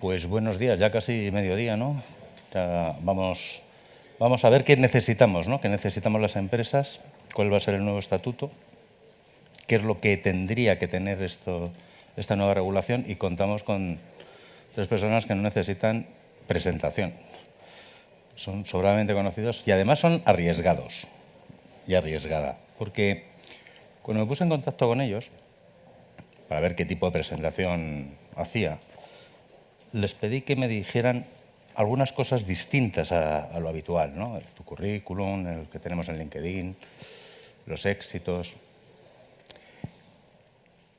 Pues buenos días, ya casi mediodía, ¿no? Ya vamos a ver qué necesitamos, ¿no? ¿Qué necesitamos las empresas? ¿Cuál va a ser el nuevo estatuto? ¿Qué es lo que tendría que tener esta nueva regulación? Y contamos con tres personas que no necesitan presentación. Son sobradamente conocidos y además son arriesgados y arriesgada. Porque cuando me puse en contacto con ellos, para ver qué tipo de presentación hacía, les pedí que me dijeran algunas cosas distintas a lo habitual, ¿no? Tu currículum, el que tenemos en LinkedIn, los éxitos.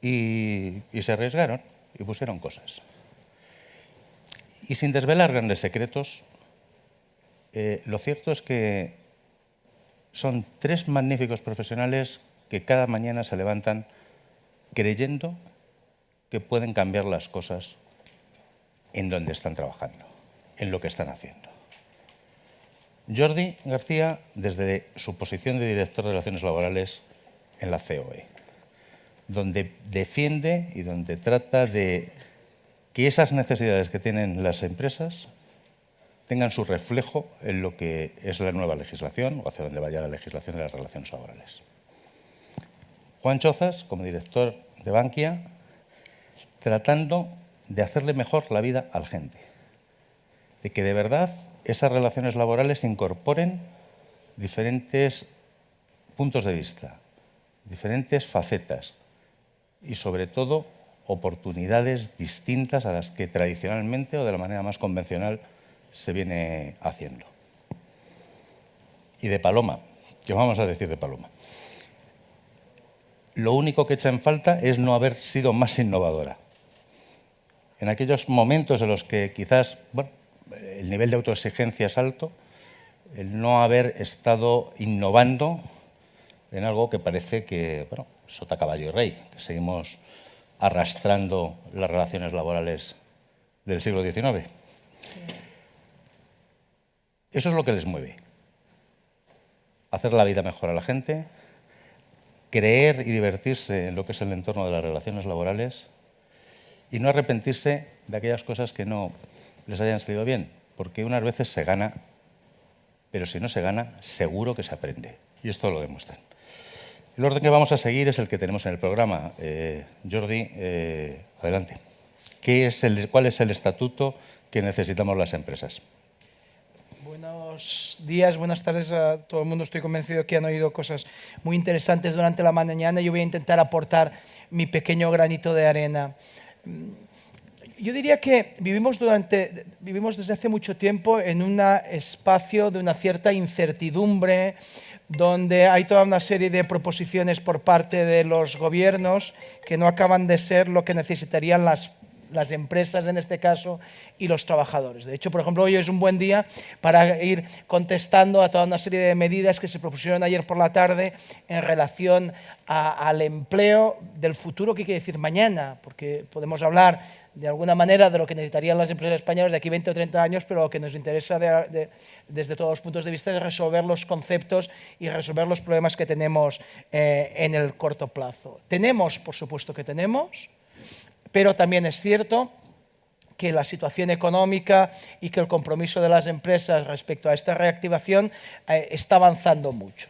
Y se arriesgaron y pusieron cosas. Y sin desvelar grandes secretos, lo cierto es que son tres magníficos profesionales que cada mañana se levantan creyendo que pueden cambiar las cosas en donde están trabajando, en lo que están haciendo. Jordi García, desde su posición de director de Relaciones Laborales en la COE, donde defiende y donde trata de que esas necesidades que tienen las empresas tengan su reflejo en lo que es la nueva legislación o hacia donde vaya la legislación de las relaciones laborales. Juan Chozas, como director de Bankia, tratando de hacerle mejor la vida a la gente, de que de verdad esas relaciones laborales incorporen diferentes puntos de vista, diferentes facetas y, sobre todo, oportunidades distintas a las que tradicionalmente o de la manera más convencional se viene haciendo. Y de Paloma, ¿qué vamos a decir de Paloma? Lo único que echa en falta es no haber sido más innovadora. En aquellos momentos en los que quizás el nivel de autoexigencia es alto, el no haber estado innovando en algo que parece que, sota, caballo y rey, que seguimos arrastrando las relaciones laborales del siglo XIX. Sí. Eso es lo que les mueve. Hacer la vida mejor a la gente, creer y divertirse en lo que es el entorno de las relaciones laborales y no arrepentirse de aquellas cosas que no les hayan salido bien, porque unas veces se gana, pero si no se gana, seguro que se aprende. Y esto lo demuestran. El orden que vamos a seguir es el que tenemos en el programa. Jordi, adelante. ¿Cuál es el estatuto que necesitamos las empresas? Buenos días, buenas tardes a todo el mundo. Estoy convencido que han oído cosas muy interesantes durante la mañana. Yo voy a intentar aportar mi pequeño granito de arena. Yo diría que vivimos desde hace mucho tiempo en un espacio de una cierta incertidumbre, donde hay toda una serie de proposiciones por parte de los gobiernos que no acaban de ser lo que necesitarían las empresas en este caso y los trabajadores. De hecho, por ejemplo, hoy es un buen día para ir contestando a toda una serie de medidas que se propusieron ayer por la tarde en relación al empleo del futuro, que quiere decir mañana, porque podemos hablar de alguna manera de lo que necesitarían las empresas españolas de aquí 20 o 30 años, pero lo que nos interesa desde todos los puntos de vista es resolver los conceptos y resolver los problemas que tenemos en el corto plazo. Tenemos, por supuesto que tenemos, pero también es cierto que la situación económica y que el compromiso de las empresas respecto a esta reactivación está avanzando mucho.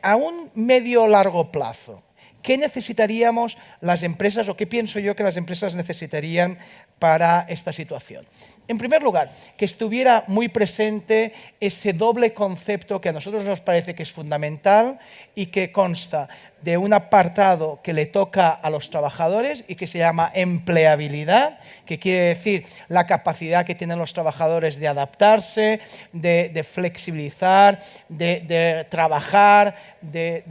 A un medio-largo plazo, ¿qué necesitaríamos las empresas o qué pienso yo que las empresas necesitarían para esta situación? En primer lugar, que estuviera muy presente ese doble concepto que a nosotros nos parece que es fundamental y que consta de un apartado que le toca a los trabajadores y que se llama empleabilidad, que quiere decir la capacidad que tienen los trabajadores de adaptarse, de flexibilizar, de trabajar, de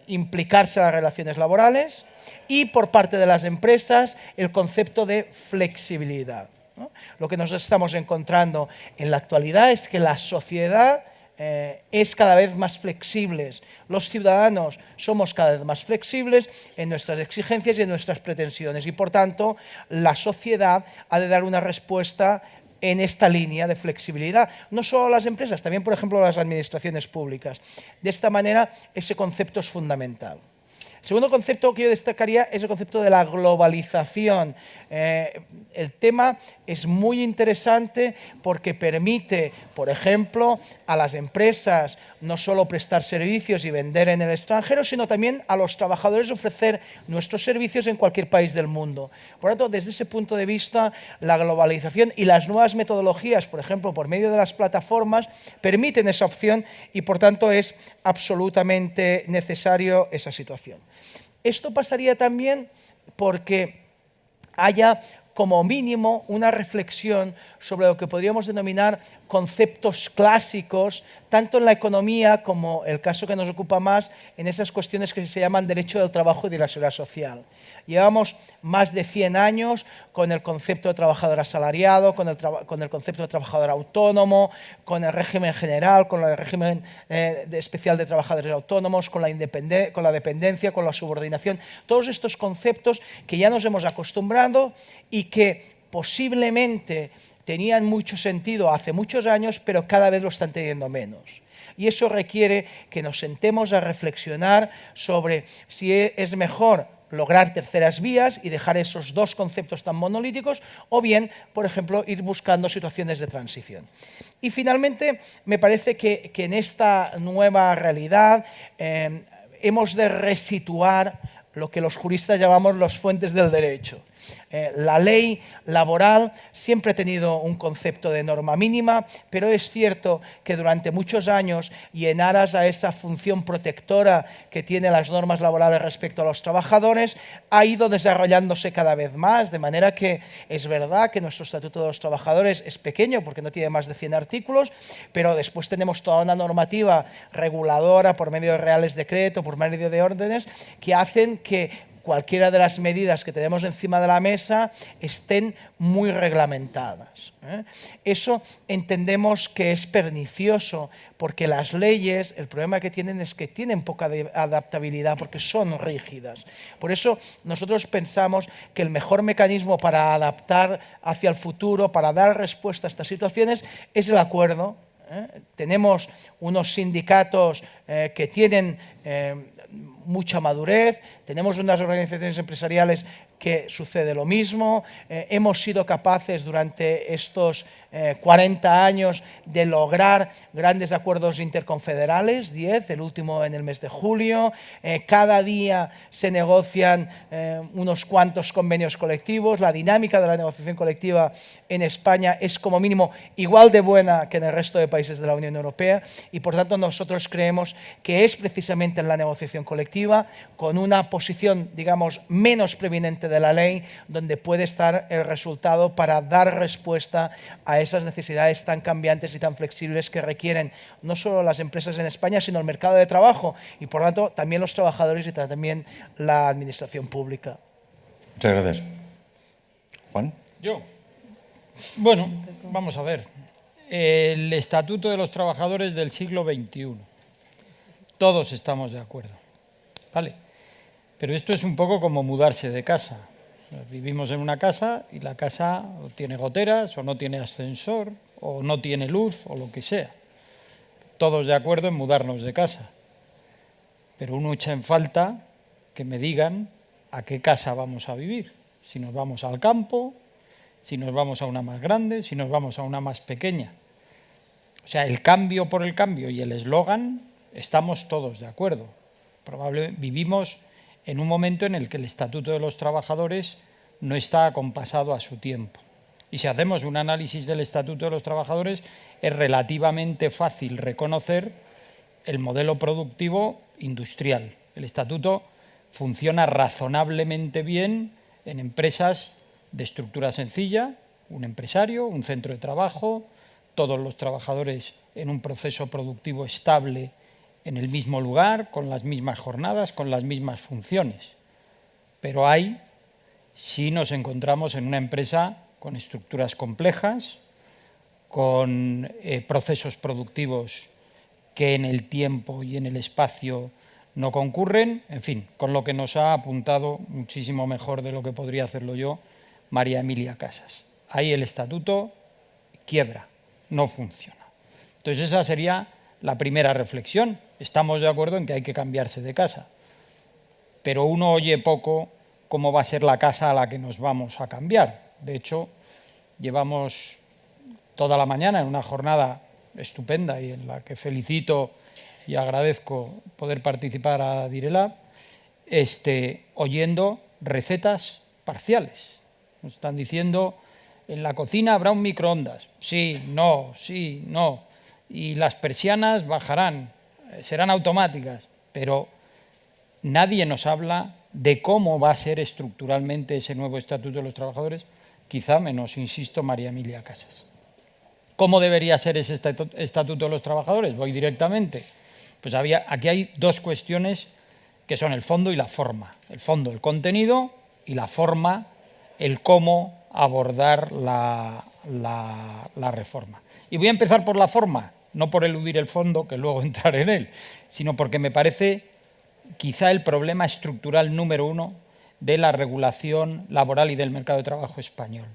implicarse en las relaciones laborales, y por parte de las empresas el concepto de flexibilidad, ¿no? Lo que nos estamos encontrando en la actualidad es que la sociedad es cada vez más flexible. Los ciudadanos somos cada vez más flexibles en nuestras exigencias y en nuestras pretensiones y, por tanto, la sociedad ha de dar una respuesta en esta línea de flexibilidad. No solo las empresas, también, por ejemplo, las administraciones públicas. De esta manera, ese concepto es fundamental. El segundo concepto que yo destacaría es el concepto de la globalización. El tema es muy interesante porque permite, por ejemplo, a las empresas no solo prestar servicios y vender en el extranjero, sino también a los trabajadores ofrecer nuestros servicios en cualquier país del mundo. Por lo tanto, desde ese punto de vista, la globalización y las nuevas metodologías, por ejemplo, por medio de las plataformas, permiten esa opción y, por tanto, es absolutamente necesario esa situación. Esto pasaría también porque haya como mínimo una reflexión sobre lo que podríamos denominar conceptos clásicos, tanto en la economía como el caso que nos ocupa más, en esas cuestiones que se llaman derecho del trabajo y de la seguridad social. Llevamos más de 100 años con el concepto de trabajador asalariado, con el concepto de trabajador autónomo, con el régimen general, con el régimen especial de trabajadores autónomos, con la dependencia, con la subordinación. Todos estos conceptos que ya nos hemos acostumbrado y que posiblemente tenían mucho sentido hace muchos años, pero cada vez lo están teniendo menos. Y eso requiere que nos sentemos a reflexionar sobre si es mejor lograr terceras vías y dejar esos dos conceptos tan monolíticos, o bien, por ejemplo, ir buscando situaciones de transición. Y finalmente, me parece que en esta nueva realidad hemos de resituar lo que los juristas llamamos las fuentes del derecho. La ley laboral siempre ha tenido un concepto de norma mínima, pero es cierto que durante muchos años, y en aras a esa función protectora que tienen las normas laborales respecto a los trabajadores, ha ido desarrollándose cada vez más, de manera que es verdad que nuestro Estatuto de los Trabajadores es pequeño porque no tiene más de 100 artículos, pero después tenemos toda una normativa reguladora por medio de reales decretos, por medio de órdenes, que hacen que cualquiera de las medidas que tenemos encima de la mesa estén muy reglamentadas. Eso entendemos que es pernicioso porque las leyes, el problema que tienen es que tienen poca adaptabilidad porque son rígidas. Por eso nosotros pensamos que el mejor mecanismo para adaptar hacia el futuro, para dar respuesta a estas situaciones, es el acuerdo. Tenemos unos sindicatos que tienen mucha madurez, tenemos unas organizaciones empresariales que sucede lo mismo, hemos sido capaces durante estos 40 años de lograr grandes acuerdos interconfederales, 10, el último en el mes de julio, cada día se negocian unos cuantos convenios colectivos, la dinámica de la negociación colectiva en España es como mínimo igual de buena que en el resto de países de la Unión Europea y por tanto nosotros creemos que es precisamente en la negociación colectiva, con una posición, digamos, menos preeminente de la ley, donde puede estar el resultado para dar respuesta a esas necesidades tan cambiantes y tan flexibles que requieren no solo las empresas en España, sino el mercado de trabajo y, por lo tanto, también los trabajadores y también la administración pública. Muchas gracias. Juan. Yo. Bueno, vamos a ver. El Estatuto de los Trabajadores del siglo XXI. Todos estamos de acuerdo. ¿Vale? Pero esto es un poco como mudarse de casa. Vivimos en una casa y la casa o tiene goteras o no tiene ascensor o no tiene luz o lo que sea. Todos de acuerdo en mudarnos de casa. Pero uno echa en falta que me digan a qué casa vamos a vivir. Si nos vamos al campo, si nos vamos a una más grande, si nos vamos a una más pequeña. O sea, el cambio por el cambio y el eslogan, estamos todos de acuerdo. Probablemente vivimos en un momento en el que el Estatuto de los Trabajadores no está acompasado a su tiempo. Y si hacemos un análisis del Estatuto de los Trabajadores, es relativamente fácil reconocer el modelo productivo industrial. El Estatuto funciona razonablemente bien en empresas de estructura sencilla, un empresario, un centro de trabajo, todos los trabajadores en un proceso productivo estable en el mismo lugar, con las mismas jornadas, con las mismas funciones. Pero si nos encontramos en una empresa con estructuras complejas, con procesos productivos que en el tiempo y en el espacio no concurren, en fin, con lo que nos ha apuntado muchísimo mejor de lo que podría hacerlo yo María Emilia Casas. Ahí el Estatuto quiebra, no funciona. Entonces esa sería la primera reflexión. Estamos de acuerdo en que hay que cambiarse de casa, pero uno oye poco cómo va a ser la casa a la que nos vamos a cambiar. De hecho, llevamos toda la mañana en una jornada estupenda y en la que felicito y agradezco poder participar a Direlab, oyendo recetas parciales. Nos están diciendo, en la cocina habrá un microondas. Sí, no, y las persianas bajarán, serán automáticas, pero nadie nos habla de cómo va a ser estructuralmente ese nuevo Estatuto de los Trabajadores, quizá menos, insisto, María Emilia Casas. ¿Cómo debería ser ese Estatuto de los Trabajadores? Voy directamente. Pues aquí hay dos cuestiones que son el fondo y la forma. El fondo, el contenido, y la forma, el cómo abordar la reforma. Y voy a empezar por la forma, no por eludir el fondo, que luego entraré en él, sino porque me parece quizá el problema estructural número uno de la regulación laboral y del mercado de trabajo español,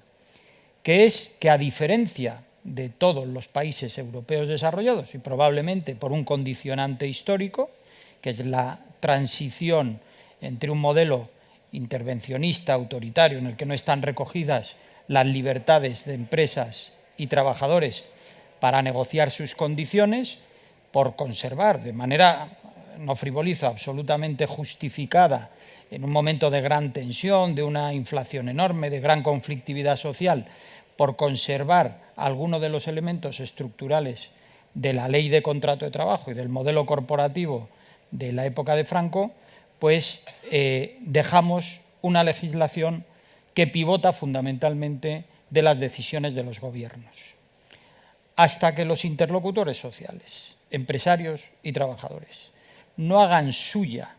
que es que, a diferencia de todos los países europeos desarrollados, y probablemente por un condicionante histórico, que es la transición entre un modelo intervencionista, autoritario, en el que no están recogidas las libertades de empresas y trabajadores para negociar sus condiciones, por conservar de manera, no frivolizo, absolutamente justificada, en un momento de gran tensión, de una inflación enorme, de gran conflictividad social, por conservar algunos de los elementos estructurales de la ley de contrato de trabajo y del modelo corporativo de la época de Franco, pues dejamos una legislación que pivota fundamentalmente de las decisiones de los gobiernos. Hasta que los interlocutores sociales, empresarios y trabajadores, no hagan suya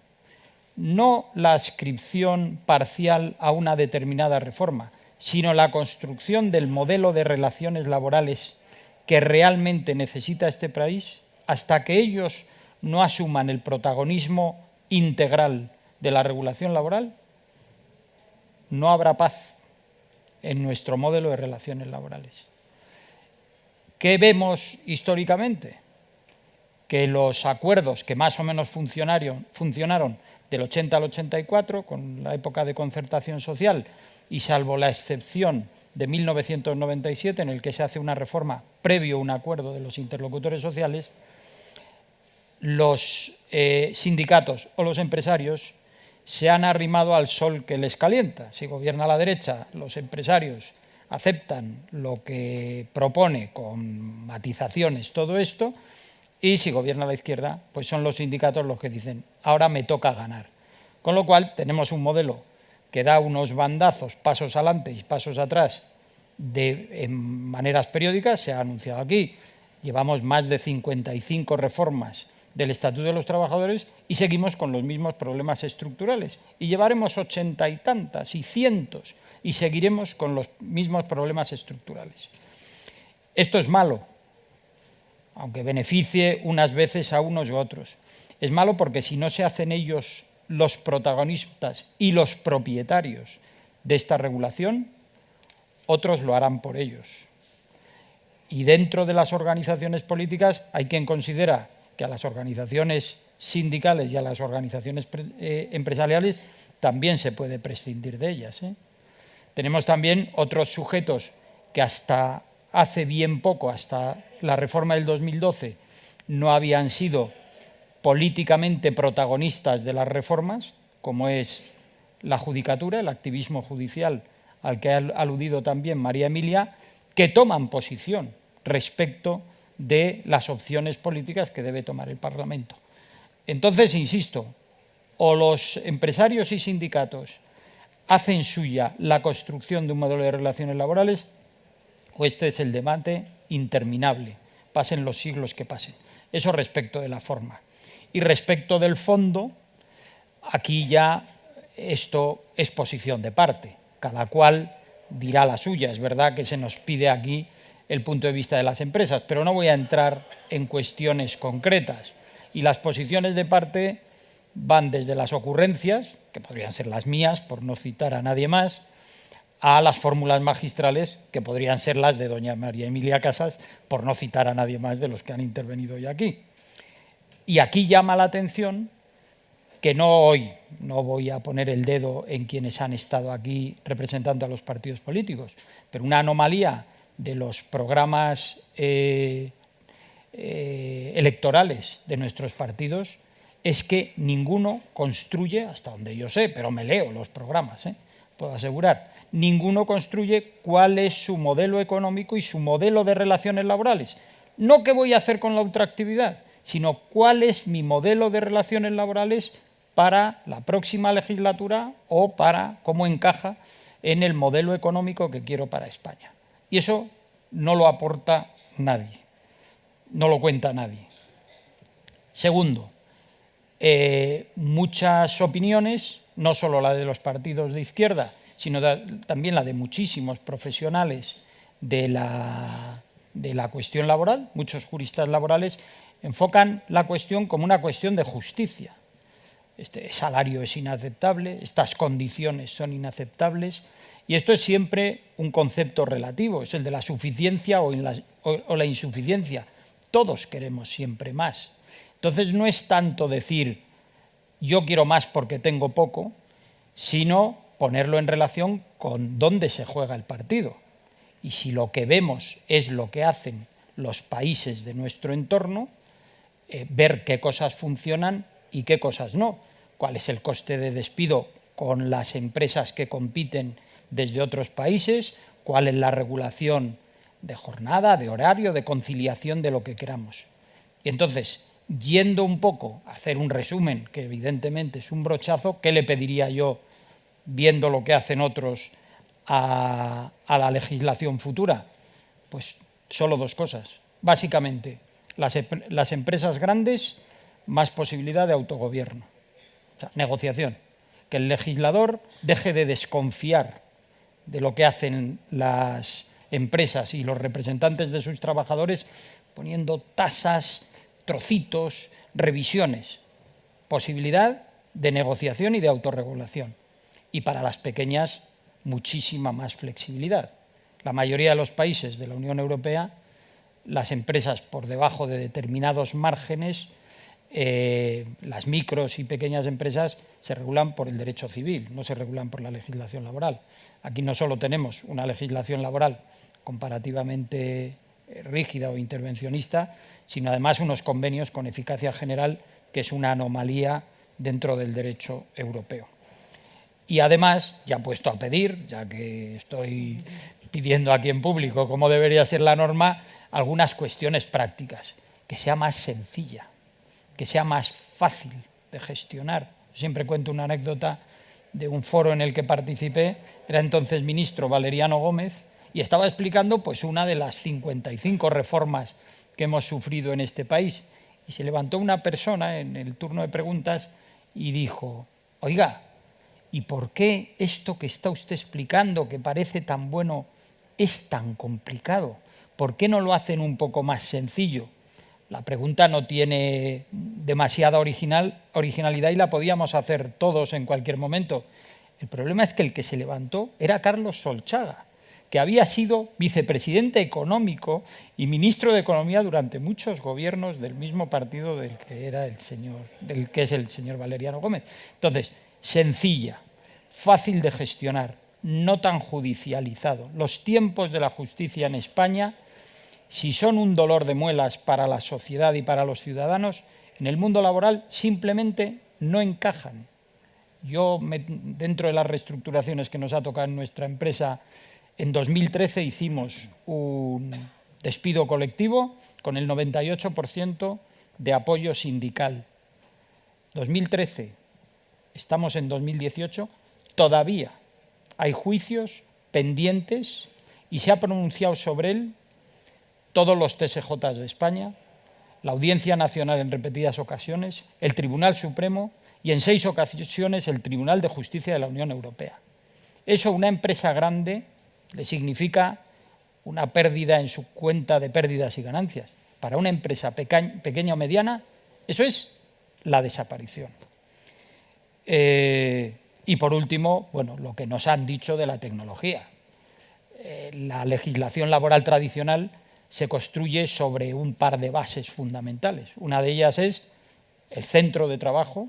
no la adscripción parcial a una determinada reforma, sino la construcción del modelo de relaciones laborales que realmente necesita este país, hasta que ellos no asuman el protagonismo integral de la regulación laboral, no habrá paz en nuestro modelo de relaciones laborales. ¿Qué vemos históricamente? Que los acuerdos que más o menos funcionaron del 80 al 84, con la época de concertación social, y salvo la excepción de 1997, en el que se hace una reforma previo a un acuerdo de los interlocutores sociales, los sindicatos o los empresarios se han arrimado al sol que les calienta. Si gobierna la derecha, los empresarios aceptan lo que propone con matizaciones todo esto, y si gobierna la izquierda, pues son los sindicatos los que dicen, ahora me toca ganar. Con lo cual tenemos un modelo que da unos bandazos, pasos adelante y pasos atrás, en maneras periódicas. Se ha anunciado aquí, llevamos más de 55 reformas del Estatuto de los Trabajadores y seguimos con los mismos problemas estructurales. Y llevaremos 80 y tantas y cientos y seguiremos con los mismos problemas estructurales. Esto es malo, aunque beneficie unas veces a unos u otros. Es malo porque si no se hacen ellos los protagonistas y los propietarios de esta regulación, otros lo harán por ellos. Y dentro de las organizaciones políticas hay quien considera que a las organizaciones sindicales y a las organizaciones empresariales también se puede prescindir de ellas. Tenemos también otros sujetos que hasta hace bien poco, hasta la reforma del 2012, no habían sido políticamente protagonistas de las reformas, como es la judicatura, el activismo judicial al que ha aludido también María Emilia, que toman posición respecto de las opciones políticas que debe tomar el Parlamento. Entonces, insisto, o los empresarios y sindicatos hacen suya la construcción de un modelo de relaciones laborales, o este es el debate interminable, pasen los siglos que pasen. Eso respecto de la forma. Y respecto del fondo, aquí ya esto es posición de parte. Cada cual dirá la suya. Es verdad que se nos pide aquí el punto de vista de las empresas, pero no voy a entrar en cuestiones concretas. Y las posiciones de parte van desde las ocurrencias, que podrían ser las mías, por no citar a nadie más, a las fórmulas magistrales, que podrían ser las de doña María Emilia Casas, por no citar a nadie más de los que han intervenido hoy aquí. Y aquí llama la atención que no hoy, no voy a poner el dedo en quienes han estado aquí representando a los partidos políticos, pero una anomalía de los programas electorales de nuestros partidos es que ninguno construye, hasta donde yo sé, pero me leo los programas, puedo asegurar, ninguno construye cuál es su modelo económico y su modelo de relaciones laborales. No qué voy a hacer con la ultraactividad, sino cuál es mi modelo de relaciones laborales para la próxima legislatura o para cómo encaja en el modelo económico que quiero para España. Y eso no lo aporta nadie, no lo cuenta nadie. Segundo, muchas opiniones, no solo la de los partidos de izquierda, sino también la de muchísimos profesionales de la cuestión laboral, muchos juristas laborales, enfocan la cuestión como una cuestión de justicia. Este salario es inaceptable, estas condiciones son inaceptables, y esto es siempre un concepto relativo, es el de la suficiencia o la insuficiencia. Todos queremos siempre más. Entonces no es tanto decir yo quiero más porque tengo poco, sino ponerlo en relación con dónde se juega el partido. Y si lo que vemos es lo que hacen los países de nuestro entorno, ver qué cosas funcionan y qué cosas no. Cuál es el coste de despido con las empresas que compiten desde otros países, cuál es la regulación de jornada, de horario, de conciliación, de lo que queramos. Y entonces, yendo un poco a hacer un resumen, que evidentemente es un brochazo, ¿qué le pediría yo, viendo lo que hacen otros, a la legislación futura? Pues solo dos cosas. Básicamente, las empresas grandes, más posibilidad de autogobierno. O sea, negociación. Que el legislador deje de desconfiar de lo que hacen las empresas y los representantes de sus trabajadores poniendo tasas, trocitos, revisiones. Posibilidad de negociación y de autorregulación. Y para las pequeñas, muchísima más flexibilidad. La mayoría de los países de la Unión Europea, las empresas por debajo de determinados márgenes, las micros y pequeñas empresas se regulan por el derecho civil, no se regulan por la legislación laboral. Aquí no solo tenemos una legislación laboral comparativamente rígida o intervencionista, sino además unos convenios con eficacia general, que es una anomalía dentro del derecho europeo. Y además, ya puesto a pedir, ya que estoy pidiendo aquí en público cómo debería ser la norma, algunas cuestiones prácticas, que sea más sencilla, que sea más fácil de gestionar. Siempre cuento una anécdota de un foro en el que participé, era entonces ministro Valeriano Gómez, y estaba explicando pues una de las 55 reformas que hemos sufrido en este país. Y se levantó una persona en el turno de preguntas y dijo, oiga, ¿y por qué esto que está usted explicando, que parece tan bueno, es tan complicado? ¿Por qué no lo hacen un poco más sencillo? La pregunta no tiene demasiada originalidad y la podíamos hacer todos en cualquier momento. El problema es que el que se levantó era Carlos Solchaga, que había sido vicepresidente económico y ministro de Economía durante muchos gobiernos del mismo partido del que es el señor Valeriano Gómez. Entonces, sencilla, fácil de gestionar, no tan judicializado. Los tiempos de la justicia en España, si son un dolor de muelas para la sociedad y para los ciudadanos, en el mundo laboral simplemente no encajan. Dentro de las reestructuraciones que nos ha tocado en nuestra empresa, en 2013 hicimos un despido colectivo con el 98% de apoyo sindical. 2013, estamos en 2018, todavía hay juicios pendientes y se ha pronunciado sobre él todos los TSJ de España, la Audiencia Nacional en repetidas ocasiones, el Tribunal Supremo y en 6 ocasiones el Tribunal de Justicia de la Unión Europea. Eso a una empresa grande le significa una pérdida en su cuenta de pérdidas y ganancias. Para una empresa pequeña o mediana, eso es la desaparición. Y por último, bueno, lo que nos han dicho de la tecnología. La legislación laboral tradicional se construye sobre un par de bases fundamentales. Una de ellas es el centro de trabajo,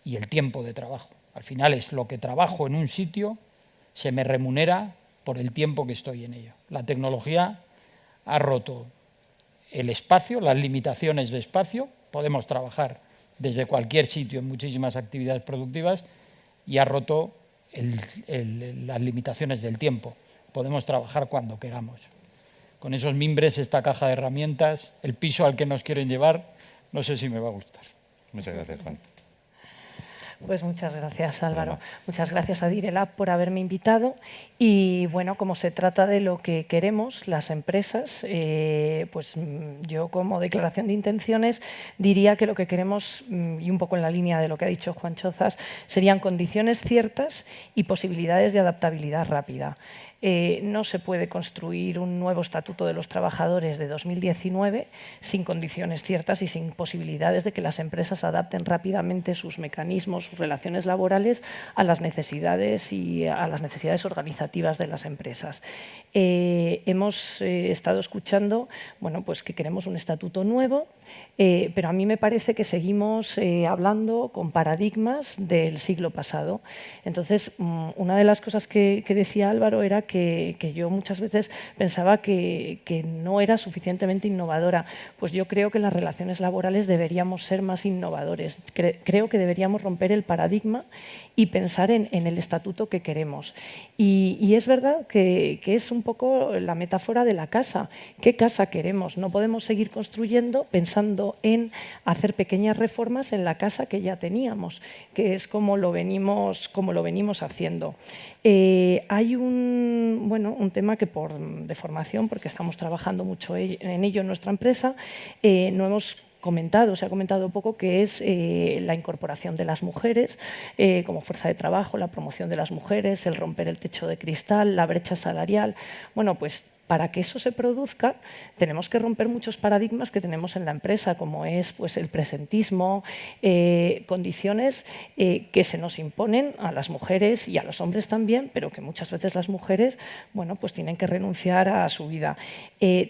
y el tiempo de trabajo. Al final es lo que trabajo en un sitio, se me remunera por el tiempo que estoy en ello. La tecnología ha roto el espacio, las limitaciones de espacio. Podemos trabajar desde cualquier sitio en muchísimas actividades productivas y ha roto las limitaciones del tiempo. Podemos trabajar cuando queramos. Con esos mimbres, esta caja de herramientas, el piso al que nos quieren llevar, no sé si me va a gustar. Muchas gracias, Juan. Pues muchas gracias, Álvaro. Hola. Muchas gracias a DIRELAB por haberme invitado. Y bueno, como se trata de lo que queremos las empresas, pues yo como declaración de intenciones diría que lo que queremos, y un poco en la línea de lo que ha dicho Juan Chozas, serían condiciones ciertas y posibilidades de adaptabilidad rápida. No se puede construir un nuevo Estatuto de los Trabajadores de 2019 sin condiciones ciertas y sin posibilidades de que las empresas adapten rápidamente sus mecanismos, sus relaciones laborales a las necesidades y a las necesidades organizativas de las empresas. Hemos estado escuchando, bueno, pues que queremos un estatuto nuevo, pero a mí me parece que seguimos hablando con paradigmas del siglo pasado. Entonces, una de las cosas que decía Álvaro era que yo muchas veces pensaba que no era suficientemente innovadora. Pues yo creo que en las relaciones laborales deberíamos ser más innovadores. Creo que deberíamos romper el paradigma y pensar en el estatuto que queremos. Y es verdad que es un poco la metáfora de la casa. ¿Qué casa queremos? No podemos seguir construyendo pensando en hacer pequeñas reformas en la casa que ya teníamos, que es como lo venimos haciendo. Hay un tema que de formación, porque estamos trabajando mucho en ello en nuestra empresa, no hemos comentado, se ha comentado poco, que es la incorporación de las mujeres como fuerza de trabajo, la promoción de las mujeres, el romper el techo de cristal, la brecha salarial. Bueno, pues para que eso se produzca, tenemos que romper muchos paradigmas que tenemos en la empresa, como es pues, el presentismo, condiciones que se nos imponen a las mujeres y a los hombres también, pero que muchas veces las mujeres bueno, pues tienen que renunciar a su vida.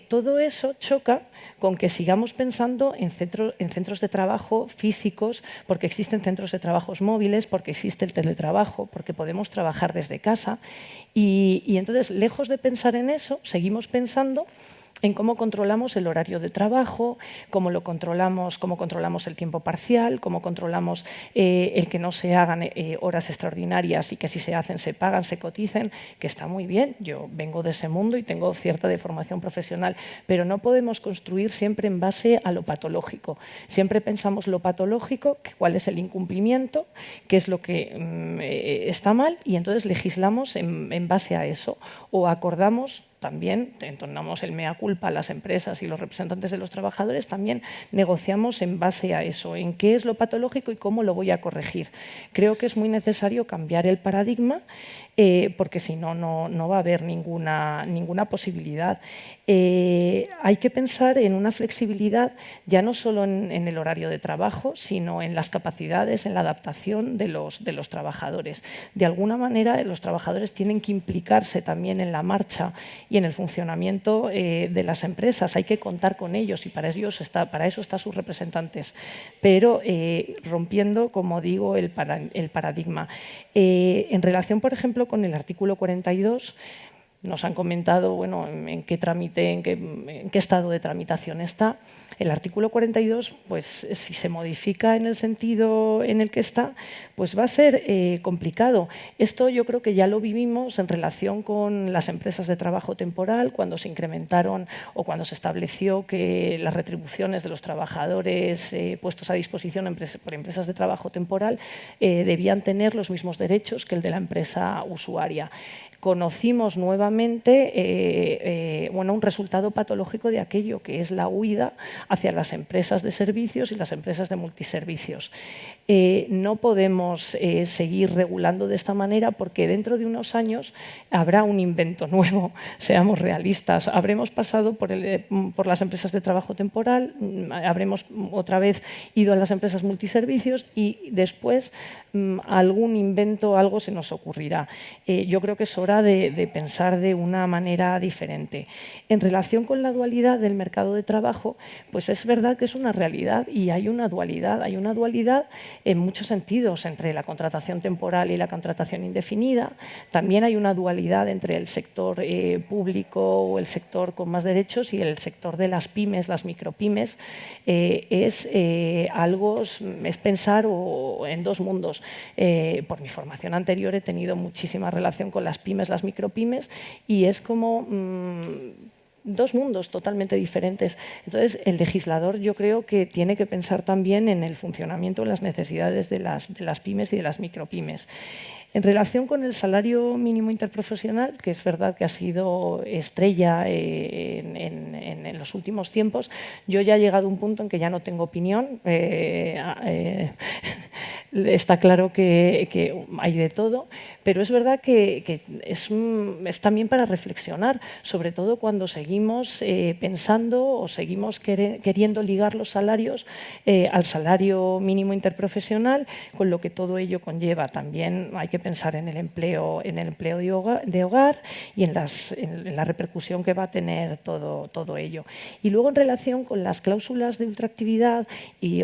Todo eso choca con que sigamos pensando en centros de trabajo físicos, porque existen centros de trabajos móviles, porque existe el teletrabajo, porque podemos trabajar desde casa. Y entonces, lejos de pensar en eso, seguimos pensando en cómo controlamos el horario de trabajo, cómo controlamos el tiempo parcial, cómo controlamos el que no se hagan horas extraordinarias y que si se hacen se pagan, se coticen, que está muy bien. Yo vengo de ese mundo y tengo cierta deformación profesional, pero no podemos construir siempre en base a lo patológico. Siempre pensamos lo patológico, cuál es el incumplimiento, qué es lo que está mal, y entonces legislamos en base a eso o acordamos. También entonamos el mea culpa a las empresas y los representantes de los trabajadores, también negociamos en base a eso, en qué es lo patológico y cómo lo voy a corregir. Creo que es muy necesario cambiar el paradigma porque si no, no va a haber ninguna posibilidad. Hay que pensar en una flexibilidad ya no solo en el horario de trabajo, sino en las capacidades, en la adaptación de los trabajadores. De alguna manera, los trabajadores tienen que implicarse también en la marcha y en el funcionamiento de las empresas. Hay que contar con ellos y para eso están sus representantes, pero rompiendo, como digo, el paradigma. En relación, por ejemplo, con el artículo 42, nos han comentado bueno, en qué estado de tramitación está. El artículo 42, pues, si se modifica en el sentido en el que está, pues va a ser complicado. Esto yo creo que ya lo vivimos en relación con las empresas de trabajo temporal, cuando se incrementaron o cuando se estableció que las retribuciones de los trabajadores puestos a disposición por empresas de trabajo temporal debían tener los mismos derechos que el de la empresa usuaria. Conocimos nuevamente un resultado patológico de aquello, que es la huida hacia las empresas de servicios y las empresas de multiservicios. No podemos seguir regulando de esta manera porque dentro de unos años habrá un invento nuevo, seamos realistas. Habremos pasado por las empresas de trabajo temporal, habremos otra vez ido a las empresas multiservicios y después algún invento, algo se nos ocurrirá. Yo creo que es hora de pensar de una manera diferente. En relación con la dualidad del mercado de trabajo, pues es verdad que es una realidad y hay una dualidad. Hay una dualidad en muchos sentidos entre la contratación temporal y la contratación indefinida. También hay una dualidad entre el sector público o el sector con más derechos y el sector de las pymes, las micropymes. Es pensar en dos mundos. Por mi formación anterior he tenido muchísima relación con las pymes, las micropymes, y es como dos mundos totalmente diferentes. Entonces, el legislador yo creo que tiene que pensar también en el funcionamiento, en las necesidades de las pymes y de las micropymes. En relación con el salario mínimo interprofesional, que es verdad que ha sido estrella en los últimos tiempos, yo ya he llegado a un punto en que ya no tengo opinión. Está claro que hay de todo, pero es verdad que es también para reflexionar, sobre todo cuando seguimos pensando o seguimos queriendo ligar los salarios al salario mínimo interprofesional, con lo que todo ello conlleva. También hay que pensar en el empleo de hogar y en la repercusión que va a tener todo ello. Y luego, en relación con las cláusulas de ultraactividad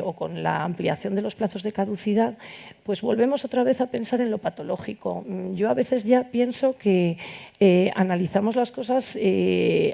o con la ampliación de los plazos de caducidad, pues volvemos otra vez a pensar en lo patológico. Yo a veces ya pienso que analizamos las cosas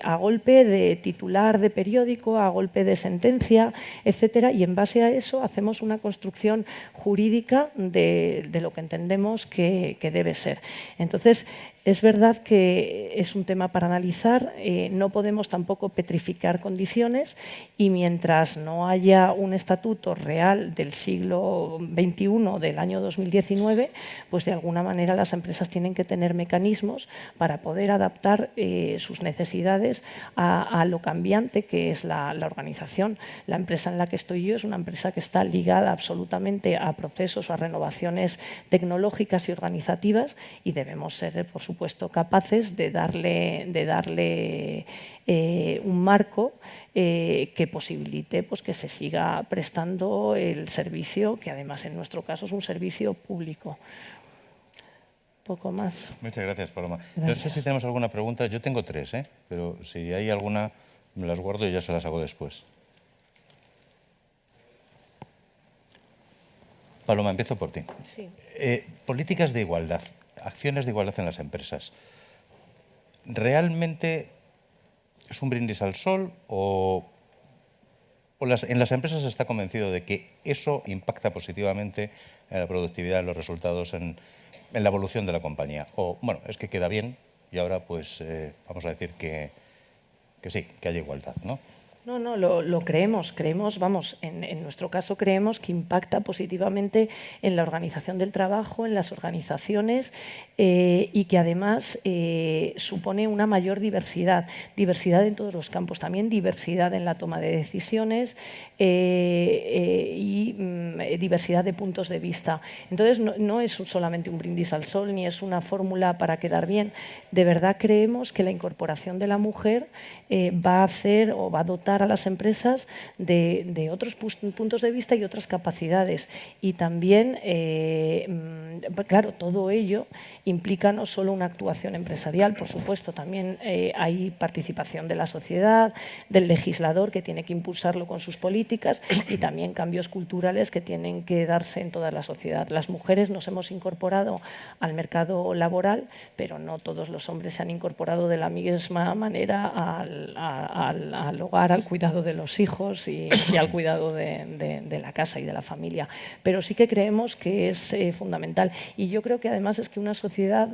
a golpe de titular de periódico, a golpe de sentencia, etcétera, y en base a eso hacemos una construcción jurídica de lo que entendemos que debe ser. Entonces, es verdad que es un tema para analizar, no podemos tampoco petrificar condiciones, y mientras no haya un estatuto real del siglo XXI, del año 2019, pues de alguna manera las empresas tienen que tener mecanismos para poder adaptar sus necesidades a lo cambiante que es la organización. La empresa en la que estoy yo es una empresa que está ligada absolutamente a procesos o a renovaciones tecnológicas y organizativas, y debemos ser, por supuesto, capaces de darle un marco que posibilite pues, que se siga prestando el servicio, que además en nuestro caso es un servicio público. Poco más. Muchas gracias, Paloma. Gracias. No sé si tenemos alguna pregunta. Yo tengo tres, pero si hay alguna, me las guardo y ya se las hago después. Paloma, empiezo por ti. Sí. Políticas de igualdad, acciones de igualdad en las empresas. ¿Realmente es un brindis al sol o en las empresas se está convencido de que eso impacta positivamente en la productividad, en los resultados, en la evolución de la compañía? O, bueno, es que queda bien y ahora pues vamos a decir que sí, que haya igualdad, ¿no? No, lo creemos, vamos, en nuestro caso creemos que impacta positivamente en la organización del trabajo, en las organizaciones, y que además supone una mayor diversidad en todos los campos, también diversidad en la toma de decisiones y diversidad de puntos de vista. Entonces no es solamente un brindis al sol ni es una fórmula para quedar bien. De verdad creemos que la incorporación de la mujer va a hacer o va a dotar a las empresas de otros puntos de vista y otras capacidades. Y también, claro, todo ello implica no solo una actuación empresarial, por supuesto, también hay participación de la sociedad, del legislador, que tiene que impulsarlo con sus políticas, y también cambios culturales que tienen que darse en toda la sociedad. Las mujeres nos hemos incorporado al mercado laboral, pero no todos los hombres se han incorporado de la misma manera al hogar, al cuidado de los hijos y al cuidado de la casa y de la familia. Pero sí que creemos que es fundamental. Y yo creo que además es que una sociedad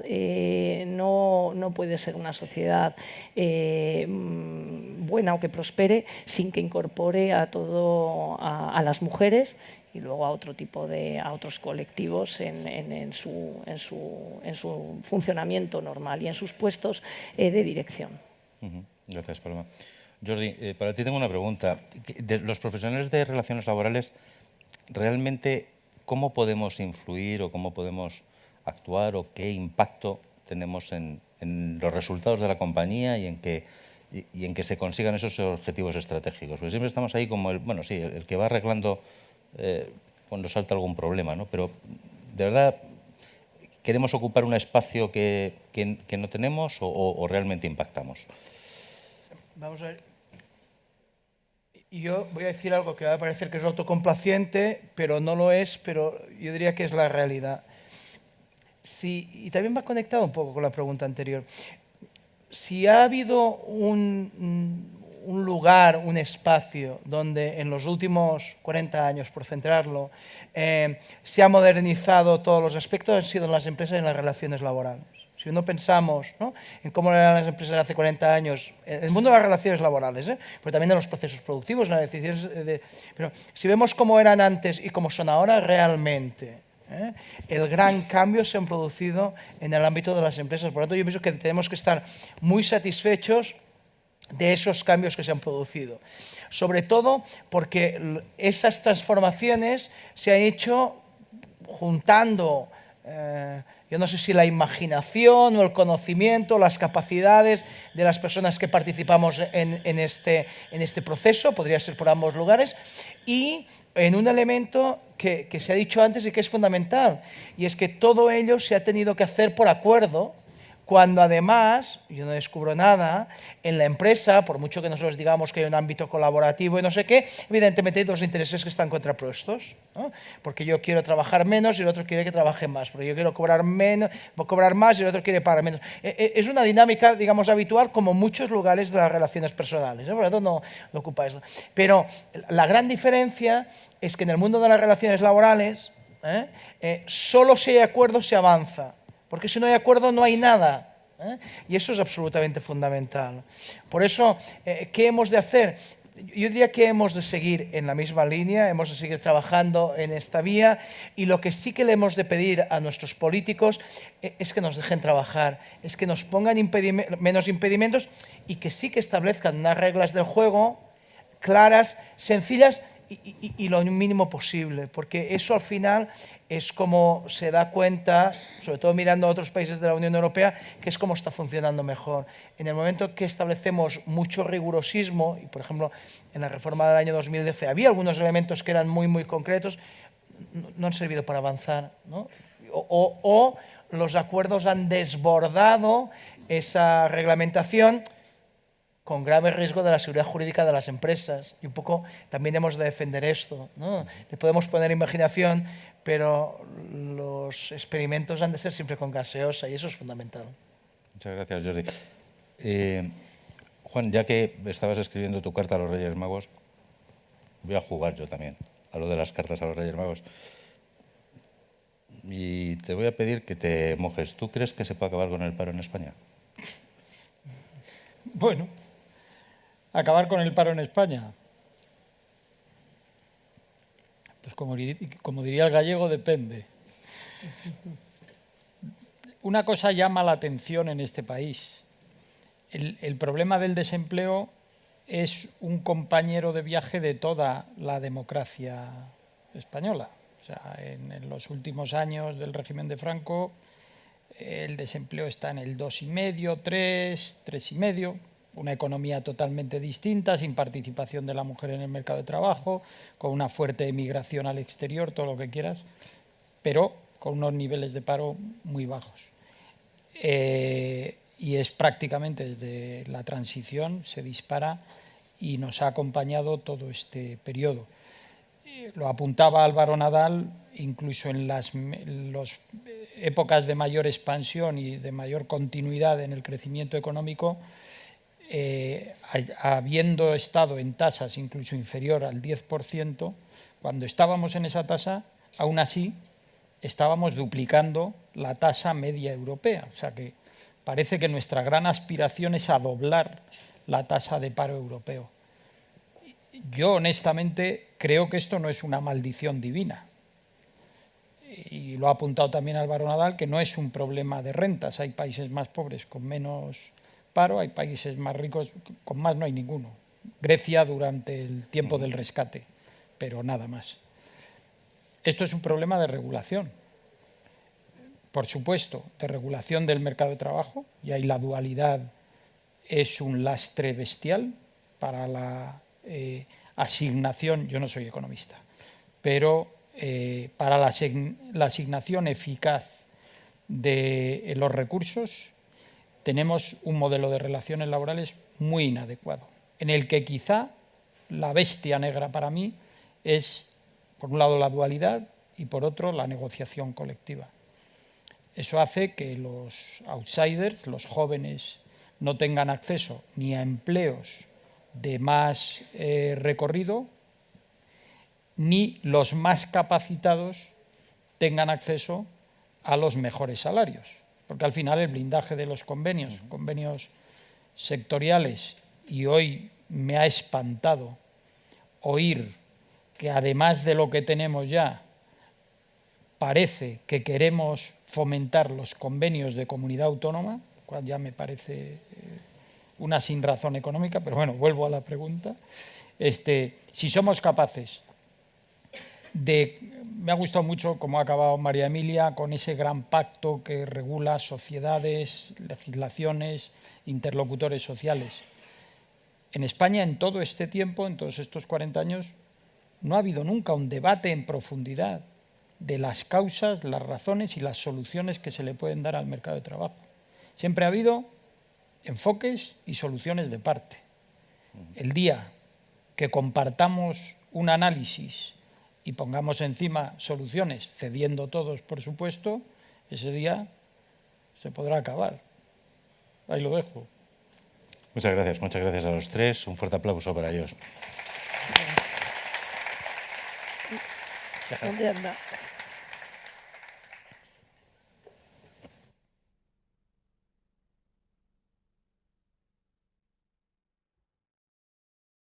no puede ser una sociedad buena o que prospere sin que incorpore a las mujeres y luego a otros colectivos en su funcionamiento normal y en sus puestos de dirección. Gracias, Paloma. Jordi, para ti tengo una pregunta. De los profesionales de relaciones laborales, ¿realmente cómo podemos influir o cómo podemos actuar o qué impacto tenemos en los resultados de la compañía y en que se consigan esos objetivos estratégicos? Porque siempre estamos ahí como el que va arreglando cuando salta algún problema, ¿no? Pero, ¿de verdad queremos ocupar un espacio que no tenemos o realmente impactamos? Vamos a ver. Y yo voy a decir algo que va a parecer que es autocomplaciente, pero no lo es, pero yo diría que es la realidad. Sí, y también va conectado un poco con la pregunta anterior. Si ha habido un lugar, un espacio donde en los últimos 40 años, por centrarlo, se ha modernizado todos los aspectos, han sido en las empresas y en las relaciones laborales. Si no pensamos, ¿no?, en cómo eran las empresas hace 40 años, en el mundo de las relaciones laborales, pero también en los procesos productivos, en las decisiones pero si vemos cómo eran antes y cómo son ahora realmente, el gran cambio se han producido en el ámbito de las empresas. Por lo tanto, yo pienso que tenemos que estar muy satisfechos de esos cambios que se han producido. Sobre todo porque esas transformaciones se han hecho juntando, yo no sé si la imaginación o el conocimiento, las capacidades de las personas que participamos en este proceso, podría ser por ambos lugares, y en un elemento que se ha dicho antes y que es fundamental, y es que todo ello se ha tenido que hacer por acuerdo, cuando además, yo no descubro nada, en la empresa, por mucho que nosotros digamos que hay un ámbito colaborativo y no sé qué, evidentemente hay dos intereses que están contrapuestos, ¿no? Porque yo quiero trabajar menos y el otro quiere que trabaje más, porque yo quiero cobrar más y el otro quiere pagar menos. Es una dinámica, digamos, habitual como muchos lugares de las relaciones personales, ¿no? Por lo tanto, no ocupáis. Pero la gran diferencia es que en el mundo de las relaciones laborales, solo si hay acuerdo se avanza. Porque si no hay acuerdo no hay nada, y eso es absolutamente fundamental. Por eso, ¿qué hemos de hacer? Yo diría que hemos de seguir en la misma línea, hemos de seguir trabajando en esta vía, y lo que sí que le hemos de pedir a nuestros políticos es que nos dejen trabajar, es que nos pongan menos impedimentos y que sí que establezcan unas reglas del juego claras, sencillas y lo mínimo posible, porque eso al final es como se da cuenta, sobre todo mirando a otros países de la Unión Europea, que es como está funcionando mejor. En el momento que establecemos mucho rigurosismo, y por ejemplo en la reforma del año 2012 había algunos elementos que eran muy concretos, no han servido para avanzar, ¿no? O los acuerdos han desbordado esa reglamentación, con grave riesgo de la seguridad jurídica de las empresas. Y un poco también hemos de defender esto, ¿no? Le podemos poner imaginación, pero los experimentos han de ser siempre con gaseosa, y eso es fundamental. Muchas gracias, Jordi. Juan, ya que estabas escribiendo tu carta a los Reyes Magos, voy a jugar yo también a lo de las cartas a los Reyes Magos. Y te voy a pedir que te mojes. ¿Tú crees que se puede acabar con el paro en España? Bueno, acabar con el paro en España. Pues como diría el gallego, depende. Una cosa llama la atención en este país. El problema del desempleo es un compañero de viaje de toda la democracia española. O sea, en los últimos años del régimen de Franco, el desempleo está en el 2,5, 3, 3,5, una economía totalmente distinta, sin participación de la mujer en el mercado de trabajo, con una fuerte emigración al exterior, todo lo que quieras, pero con unos niveles de paro muy bajos. Y es prácticamente desde la transición se dispara y nos ha acompañado todo este periodo. Lo apuntaba Álvaro Nadal, incluso en las épocas de mayor expansión y de mayor continuidad en el crecimiento económico, habiendo estado en tasas incluso inferior al 10%, cuando estábamos en esa tasa, aún así estábamos duplicando la tasa media europea. O sea que parece que nuestra gran aspiración es a doblar la tasa de paro europeo. Yo honestamente creo que esto no es una maldición divina. Y lo ha apuntado también Álvaro Nadal, que no es un problema de rentas. Hay países más pobres con menos paro, hay países más ricos con más, no hay ninguno. Grecia durante el tiempo del rescate, pero nada más. Esto es un problema de regulación. Por supuesto, de regulación del mercado de trabajo, y ahí la dualidad es un lastre bestial para la asignación, yo no soy economista, pero para la asignación eficaz de los recursos tenemos un modelo de relaciones laborales muy inadecuado, en el que quizá la bestia negra para mí es, por un lado, la dualidad y por otro, la negociación colectiva. Eso hace que los outsiders, los jóvenes, no tengan acceso ni a empleos de más recorrido, ni los más capacitados tengan acceso a los mejores salarios. Porque al final el blindaje de los convenios sectoriales, y hoy me ha espantado oír que además de lo que tenemos ya, parece que queremos fomentar los convenios de comunidad autónoma, lo cual ya me parece una sinrazón económica, pero bueno, vuelvo a la pregunta. Si somos capaces de... Me ha gustado mucho cómo ha acabado María Emilia con ese gran pacto que regula sociedades, legislaciones, interlocutores sociales. En España, en todo este tiempo, en todos estos 40 años, no ha habido nunca un debate en profundidad de las causas, las razones y las soluciones que se le pueden dar al mercado de trabajo. Siempre ha habido enfoques y soluciones de parte. El día que compartamos un análisis y pongamos encima soluciones, cediendo todos, por supuesto, ese día se podrá acabar. Ahí lo dejo. Muchas gracias a los tres. Un fuerte aplauso para ellos. ¿Dónde anda?